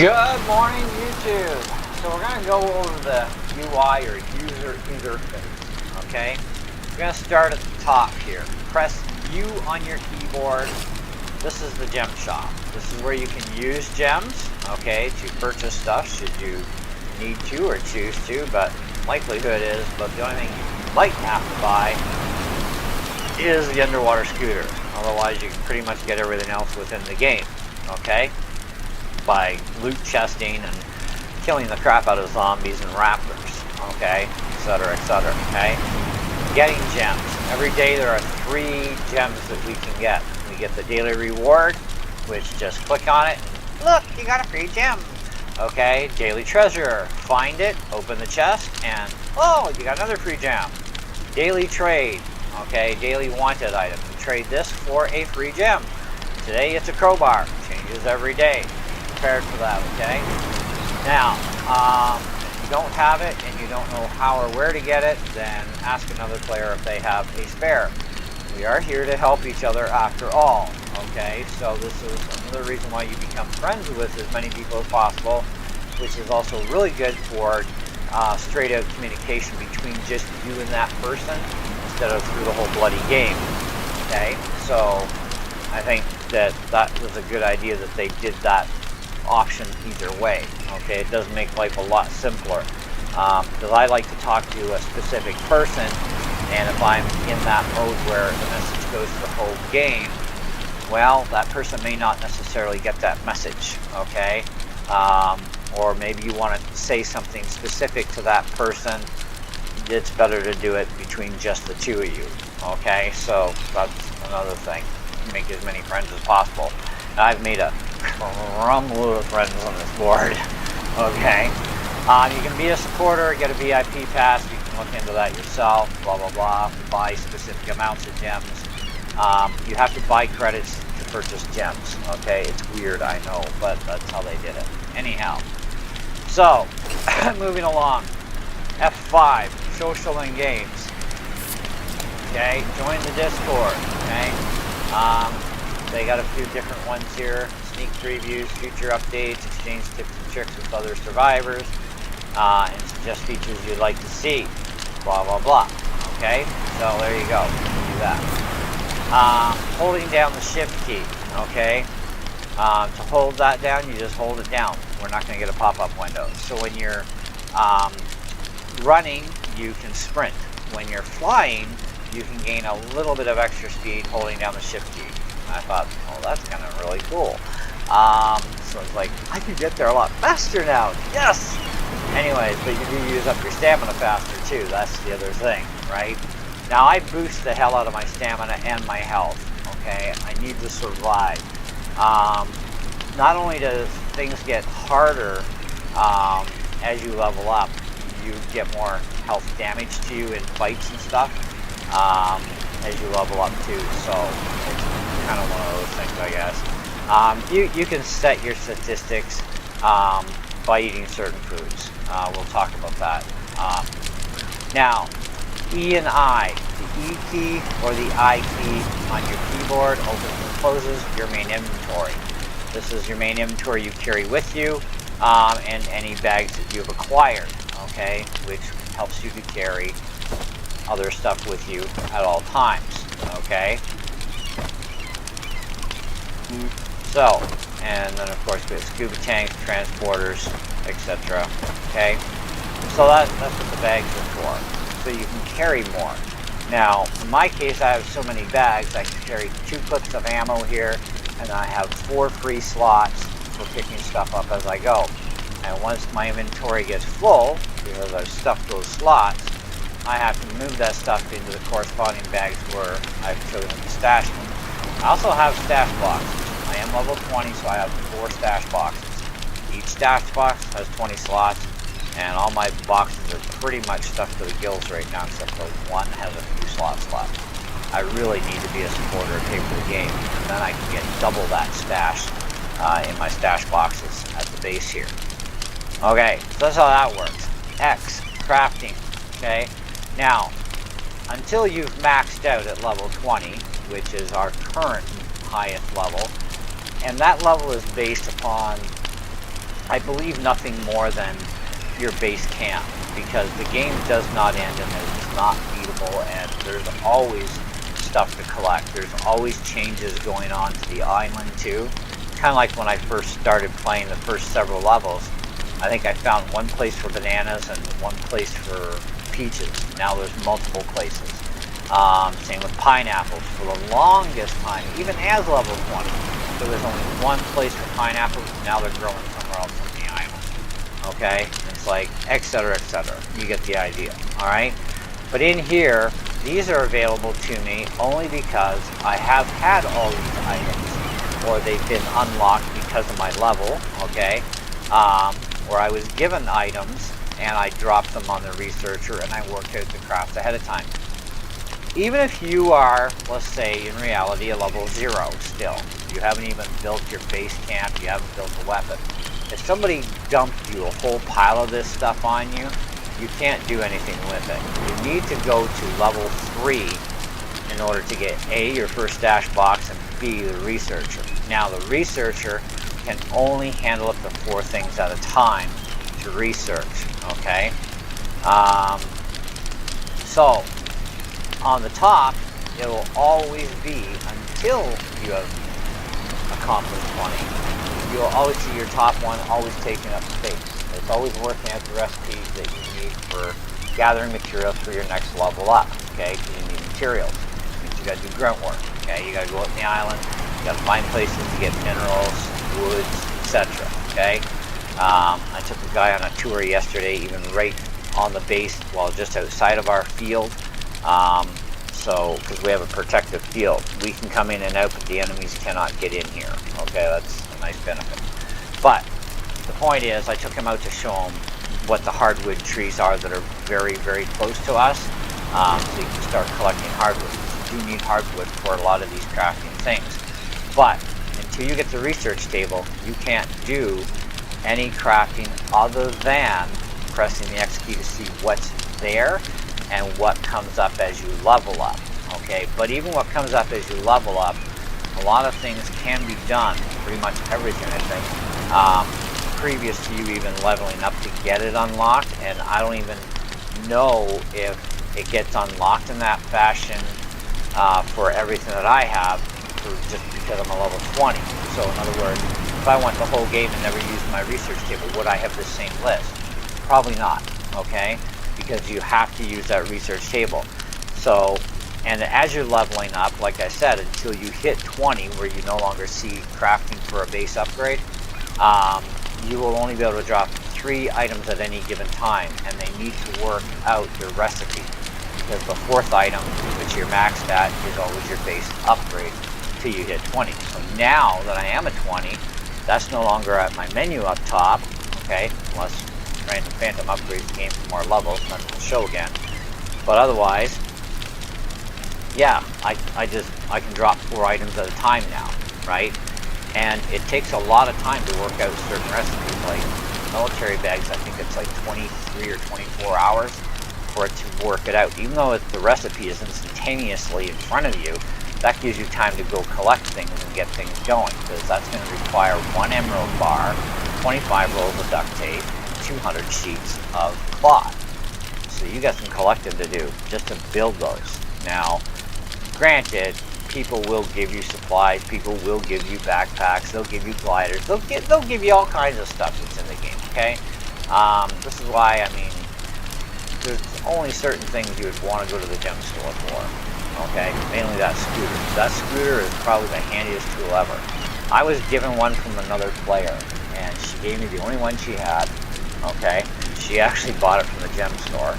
Good morning, YouTube. So we're going to go over the UI or user interface, okay? We're going to start at the top here. Press U on your keyboard. This is the gem shop. This is where you can use gems, okay, to purchase stuff should you need to or choose to, but likelihood is, but the only thing you might have to buy is the underwater scooter. Otherwise, you can pretty much get everything else within the game, okay? By loot chesting and killing the crap out of zombies and raptors, okay, etc, etc, okay? Getting gems. Every day there are 3 gems that we can get. We get the daily reward, which just click on it, and look, you got a free gem. Okay, daily treasure. Find it, open the chest, and oh, you got another free gem. Daily trade. Okay, daily wanted item. You trade this for a free gem. Today it's a crowbar. Changes every day. Prepared for that, okay? Now, if you don't have it and you don't know how or where to get it, then ask another player if they have a spare. We are here to help each other after all, okay? So this is another reason why you become friends with as many people as possible, which is also really good for straight out communication between just you and that person instead of through the whole bloody game, okay? So I think that was a good idea that they did that option either way, okay? It does make life a lot simpler, because I like to talk to a specific person, and if I'm in that mode where the message goes to the whole game, well, that person may not necessarily get that message, okay? Or maybe you want to say something specific to that person. It's better to do it between just the two of you, okay? So that's another thing. Make as many friends as possible. And I've made a crumload of friends on this board, okay? You can be a supporter, get a VIP pass, you can look into that yourself, blah blah blah, buy specific amounts of gems. You have to buy credits to purchase gems, okay? It's weird, I know, but that's how they did it. Anyhow, so, moving along, F5, social and games, okay? Join the Discord, okay? They got a few different ones here. Sneak previews, future updates, exchange tips and tricks with other survivors, and suggest features you'd like to see. Blah, blah, blah. Okay? So there you go. Do that. Holding down the shift key. Okay? To hold that down, you just hold it down. We're not going to get a pop-up window. So when you're running, you can sprint. When you're flying, you can gain a little bit of extra speed holding down the shift key. I thought, oh, that's kind of really cool. So it's like, I can get there a lot faster now. Yes! Anyways, but you do use up your stamina faster too. That's the other thing, right? Now, I boost the hell out of my stamina and my health, okay? I need to survive. Not only does things get harder as you level up, you get more health damage to you in fights and stuff. As you level up too, so it's kind of one of those things, I guess. You can set your statistics by eating certain foods. We'll talk about that. Now, E and I, the E key or the I key on your keyboard opens and closes your main inventory. This is your main inventory you carry with you, and any bags that you've acquired, okay, which helps you to carry other stuff with you at all times, okay? So, and then of course we have scuba tanks, transporters, etc. Okay? So that's what the bags are for. So you can carry more. Now, in my case, I have so many bags, I can carry 2 clips of ammo here, and I have 4 free slots for picking stuff up as I go. And once my inventory gets full, because I've stuffed those slots, I have to move that stuff into the corresponding bags where I've chosen to stash them. I also have stash boxes. I am level 20, so I have 4 stash boxes. Each stash box has 20 slots, and all my boxes are pretty much stuffed to the gills right now, except for one has a few slots left. I really need to be a supporter and pay for the game, and then I can get double that stash in my stash boxes at the base here. Okay, so that's how that works. X, crafting, okay? Now, until you've maxed out at level 20, which is our current highest level, and that level is based upon I believe nothing more than your base camp, because the game does not end and it's not beatable, and there's always stuff to collect. There's always changes going on to the island too. Kind of like when I first started playing the first several levels. I think I found one place for bananas and one place for peaches. Now there's multiple places. Same with pineapples. For the longest time, even as level 20, there was only one place for pineapples. Now they're growing somewhere else on the island. Okay? It's like, etc., etc. You get the idea. Alright? But in here, these are available to me only because I have had all these items, or they've been unlocked because of my level, okay? Or I was given items and I dropped them on the researcher and I worked out the craft ahead of time. Even if you are, let's say, in reality, a level 0 still, you haven't even built your base camp, you haven't built a weapon. If somebody dumped you a whole pile of this stuff on you, you can't do anything with it. You need to go to level 3 in order to get A, your first stash box, and B, the researcher. Now the researcher can only handle up to 4 things at a time to research, okay? So on the top, it will always be, until you have accomplished 20, you'll always see your top one always taking up space. It's always working out the recipes that you need for gathering materials for your next level up, okay? Because you need materials. It means you gotta do grunt work, okay? You gotta go out in the island, you gotta find places to get minerals, woods, etc., okay? I took a guy on a tour yesterday, even right on the base, well, just outside of our field. So, because we have a protective field, we can come in and out, but the enemies cannot get in here. Okay, that's a nice benefit. But the point is, I took him out to show him what the hardwood trees are that are very, very close to us. So you can start collecting hardwood. You do need hardwood for a lot of these crafting things. But until you get the research table, you can't do any crafting other than pressing the X key to see what's there and what comes up as you level up, okay? But even what comes up as you level up, a lot of things can be done, pretty much everything, I think, previous to you even leveling up to get it unlocked, and I don't even know if it gets unlocked in that fashion for everything that I have, just because I'm a level 20. So in other words, if I went the whole game and never used my research table, would I have the same list? Probably not, okay? Because you have to use that research table. So, and as you're leveling up, like I said, until you hit 20, where you no longer see crafting for a base upgrade, you will only be able to drop 3 items at any given time, and they need to work out your recipe, because the 4th item, which you're maxed at, is always your base upgrade till you hit 20. So now that I am at 20, that's no longer at my menu up top, okay, unless Random Phantom upgrades the game for more levels, and then it'll show again. But otherwise, yeah, I can drop 4 items at a time now, right? And it takes a lot of time to work out certain recipes, like military bags. I think it's like 23 or 24 hours for it to work it out. Even though the recipe is instantaneously in front of you, that gives you time to go collect things and get things going, because that's going to require 1 emerald bar, 25 rolls of duct tape, 200 sheets of cloth. So you got some collecting to do just to build those. Now, granted, people will give you supplies, people will give you backpacks, they'll give you gliders, they'll give you all kinds of stuff that's in the game, okay? This is why, I mean, there's only certain things you would want to go to the gem store for, okay? Mainly that scooter. That scooter is probably the handiest tool ever. I was given one from another player, and she gave me the only one she had, okay? She actually bought it from the gem store.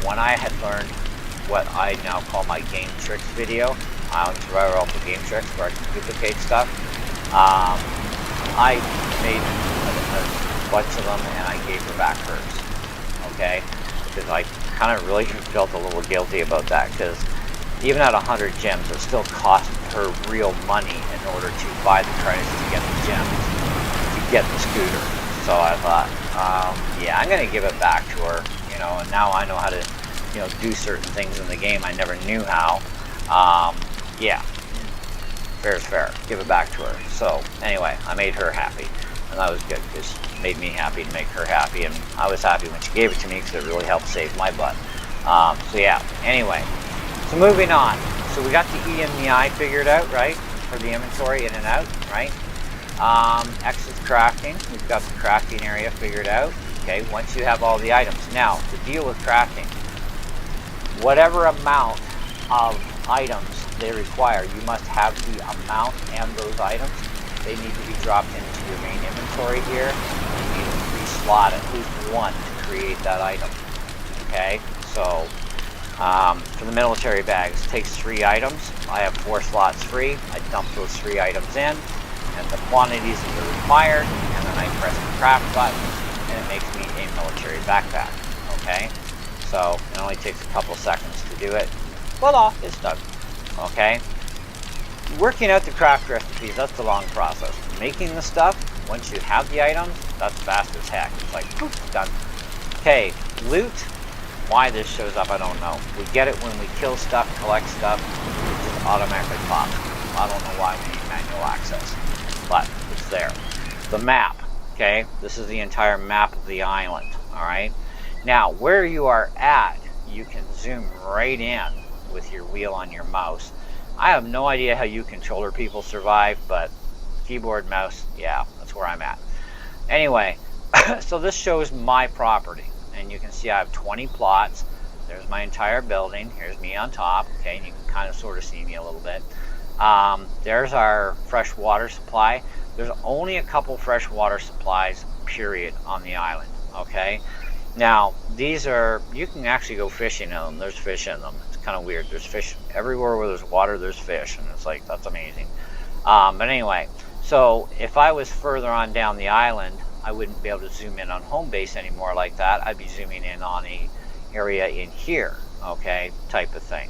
When I had learned what I now call my game tricks video, Island Survivor Alpha Game Tricks, where I can duplicate stuff, I made a bunch of them and I gave her back hers, okay? Because I kind of really felt a little guilty about that, because even at 100 gems, it still cost her real money in order to buy the credits to get the gems, to get the scooter. So I thought, yeah, I'm going to give it back to her, you know, and now I know how to, you know, do certain things in the game I never knew how. Yeah. fair's fair. Give it back to her. So anyway, I made her happy, and that was good because it made me happy to make her happy, and I was happy when she gave it to me because it really helped save my butt. So yeah, anyway, so moving on. So we got the E and the I figured out, right, for the inventory in and out, right? X is crafting. We've got the crafting area figured out. Okay, once you have all the items. Now, the deal with crafting, whatever amount of items they require, you must have the amount and those items. They need to be dropped into your main inventory here. You need to pre-slot at least one to create that item. Okay, so for the military bags, it takes 3 items. I have 4 slots free. I dump those 3 items in, and the quantities that are required, and then I press the craft button, and it makes me a military backpack. Okay, so it only takes a couple seconds to do it. Voila, it's done. Okay, working out the craft recipes, that's the long process. Making the stuff, once you have the items, that's fast as heck. It's like, poof, done. Okay, loot. Why this shows up, I don't know. We get it when we kill stuff, collect stuff, it just automatically pops. I don't know why we need manual access, but it's there. The map, okay? This is the entire map of the island, all right? Now, where you are at, you can zoom right in with your wheel on your mouse. I have no idea how you controller people survive, but keyboard, mouse, yeah, that's where I'm at. Anyway, so this shows my property. And you can see I have 20 plots. There's my entire building. Here's me on top. Okay, and you can kind of sort of see me a little bit. There's our fresh water supply. There's only a couple fresh water supplies, period, on the island. Okay, now these are, you can actually go fishing in them. There's fish in them. It's kind of weird. There's fish everywhere where there's water. There's fish, and it's like, that's amazing. But anyway, so if I was further on down the island, I wouldn't be able to zoom in on home base anymore like that. I'd be zooming in on a area in here, okay, type of thing.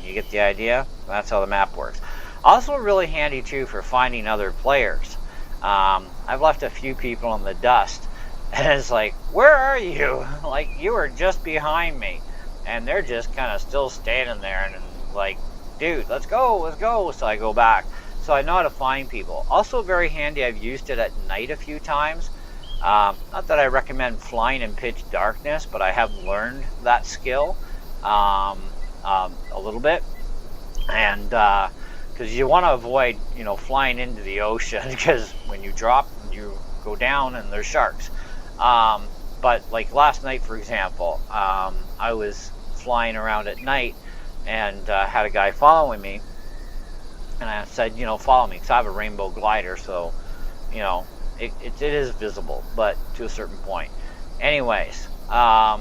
You get the idea? That's how the map works. Also really handy too for finding other players. I've left a few people in the dust, and it's like, where are you? Like, you were just behind me, and they're just kind of still standing there, and like, dude, let's go, let's go. So I go back. So I know how to find people. Also very handy, I've used it at night a few times. Not that I recommend flying in pitch darkness, but I have learned that skill a little bit, and because you want to avoid, you know, flying into the ocean, because when you drop, you go down and there's sharks. But like last night, for example, I was flying around at night and had a guy following me, and I said, you know, follow me, because I have a rainbow glider, so, you know, it is visible, but to a certain point. Anyways, but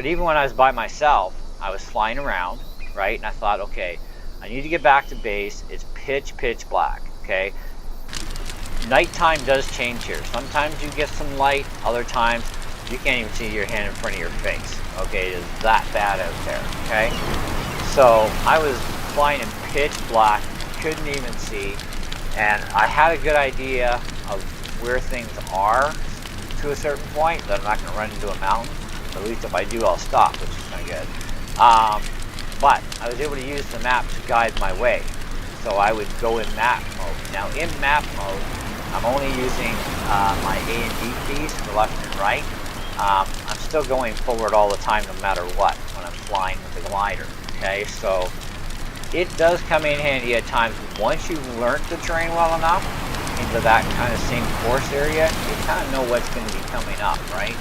even when I was by myself, I was flying around, right? And I thought, okay, I need to get back to base. It's pitch black, okay? Nighttime does change here. Sometimes you get some light, other times you can't even see your hand in front of your face, okay? It is that bad out there, okay? So I was flying in pitch black, couldn't even see, and I had a good idea of where things are to a certain point, that I'm not going to run into a mountain. At least if I do, I'll stop, which is kind of good. But I was able to use the map to guide my way. So I would go in map mode. Now in map mode, I'm only using my A and D keys for left and right. I'm still going forward all the time no matter what when I'm flying with the glider. Okay, so it does come in handy at times once you've learned the terrain well enough into that kind of same course area. You kind of know what's going to be coming up, right?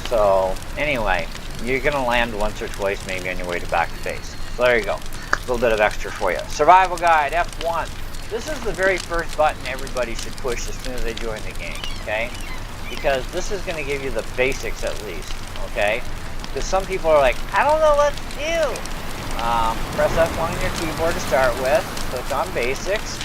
So anyway, you're going to land once or twice maybe on your way to back to base. So there you go. A little bit of extra for you. Survival guide, F1. This is the very first button everybody should push as soon as they join the game, okay? Because this is going to give you the basics at least, okay? Because some people are like, I don't know what to do. Press F1 on your keyboard to start with, click on basics,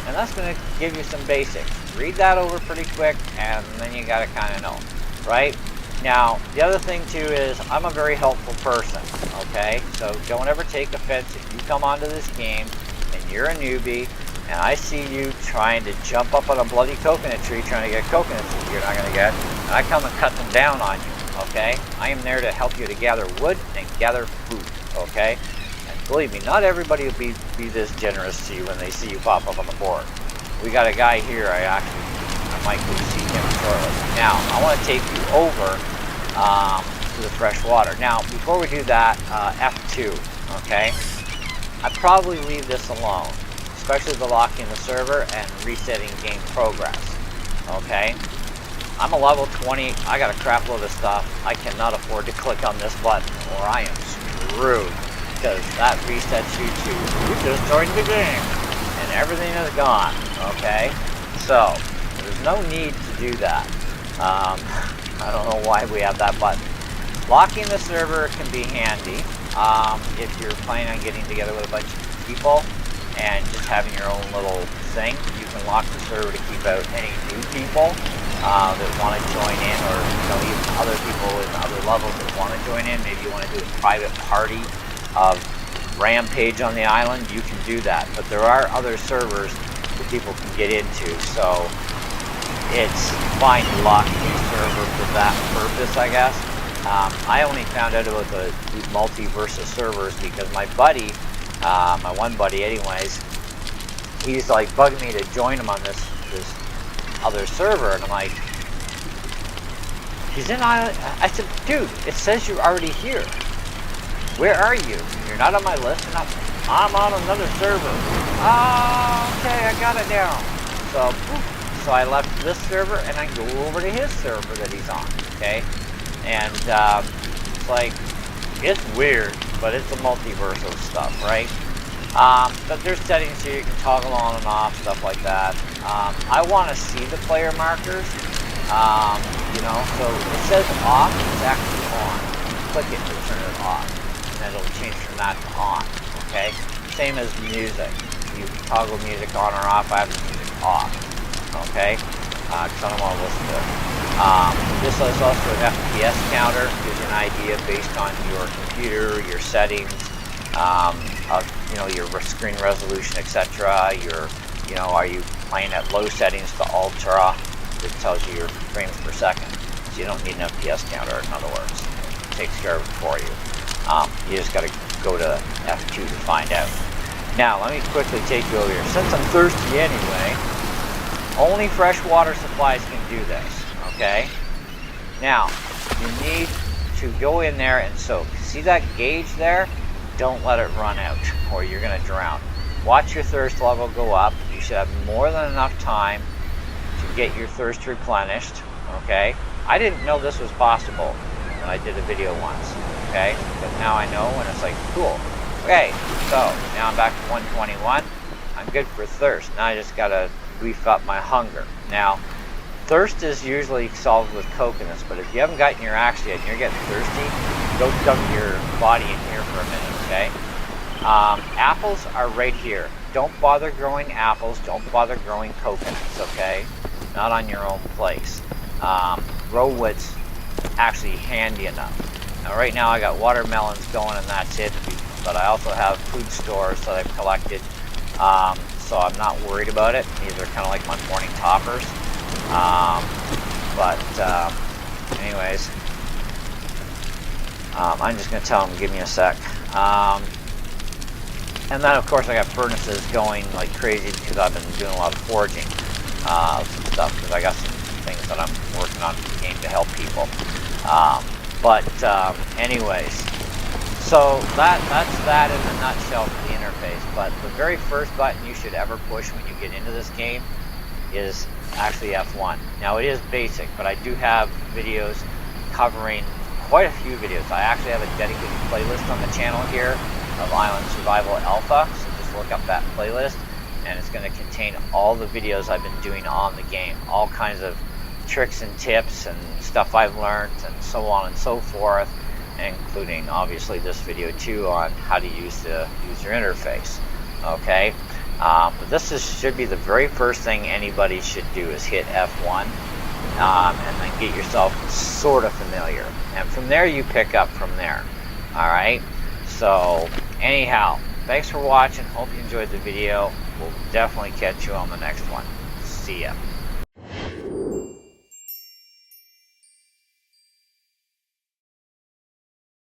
and that's going to give you some basics. Read that over pretty quick, and then you got to kind of know, right? Now, the other thing too is I'm a very helpful person, okay? So don't ever take offense if you come onto this game and you're a newbie and I see you trying to jump up on a bloody coconut tree trying to get coconuts that you're not going to get, and I come and cut them down on you, okay? I am there to help you to gather wood and gather food, okay? And believe me, not everybody will be this generous to you when they see you pop up on the board. We got a guy here, I might go see him shortly. Now, I want to take you over to the fresh water. Now, before we do that, F2, okay? I'd probably leave this alone, especially the locking the server and resetting game progress, okay? I'm a level 20, I got a crap load of stuff. I cannot afford to click on this button or I am screwed, because that resets you to, you just joined the game, and everything is gone, okay? So, there's no need to do that. I don't know why we have that button. Locking the server can be handy if you're planning on getting together with a bunch of people and just having your own little thing. You can lock the server to keep out any new people that want to join in, or even other people in other levels that want to join in. Maybe you want to do a private party of Rampage on the island. You can do that, but there are other servers that people can get into, so it's fine to lock a server for that purpose, I guess. I only found out about the multi-versus servers because my buddy, my one buddy anyways, he's like bugging me to join him on this other server, and I'm like, he's in island. I said, dude, it says you're already here. Where are you? You're not on my list. I'm on another server. Oh, okay, I got it down. So I left this server and I go over to his server that he's on, okay? And it's like, it's weird, but it's the multiversal stuff, right? But there's settings here, you can toggle on and off, stuff like that. I want to see the player markers, so it says off, it's actually on. Click it to turn it off, and then it'll change from that to on, okay? Same as music. You can toggle music on or off. I have the music off, okay? Because I don't want to listen to it. This is also an FPS counter, gives you an idea based on your computer, your settings, of your screen resolution, etc. Are you playing at low settings to ultra? It tells you your frames per second. So you don't need an FPS counter, in other words. It takes care of it for you. You just got to go to F2 to find out. Now, let me quickly take you over here. Since I'm thirsty anyway, only freshwater supplies can do this, okay? Now, you need to go in there and soak. See that gauge there? Don't let it run out, or you're going to drown. Watch your thirst level go up. You should have more than enough time to get your thirst replenished, okay? I didn't know this was possible when I did a video once, okay? But now I know, and it's like, cool. Okay, so now I'm back to 121. I'm good for thirst. Now I just got to beef up my hunger. Now, thirst is usually solved with coconuts, but if you haven't gotten your axe yet and you're getting thirsty, go dump your body in here for a minute, okay? Apples are right here. Don't bother growing apples. Don't bother growing coconuts, okay? Not on your own place. Grow what's actually handy enough. Now, right now I got watermelons going, and that's it. But I also have food stores that I've collected, so I'm not worried about it. These are kind of like my morning toppers. Anyways, I'm just going to tell them, give me a sec. And then, of course, I got furnaces going like crazy because I've been doing a lot of forging some stuff, because I got some things that I'm working on for the game to help people. Anyways, so that's that in a nutshell for the interface. But the very first button you should ever push when you get into this game is actually F1. Now, it is basic, but I do have videos covering quite a few videos. I actually have a dedicated playlist on the channel here of Island Survival Alpha, so just look up that playlist, and it's going to contain all the videos I've been doing on the game, all kinds of tricks and tips and stuff I've learned, and so on and so forth, including obviously this video too on how to use the user interface. Okay, but this should be the very first thing anybody should do, is hit F1, and then get yourself sort of familiar, and from there you pick up from there. Alright, so anyhow, thanks for watching. Hope you enjoyed the video. We'll definitely catch you on the next one. See ya.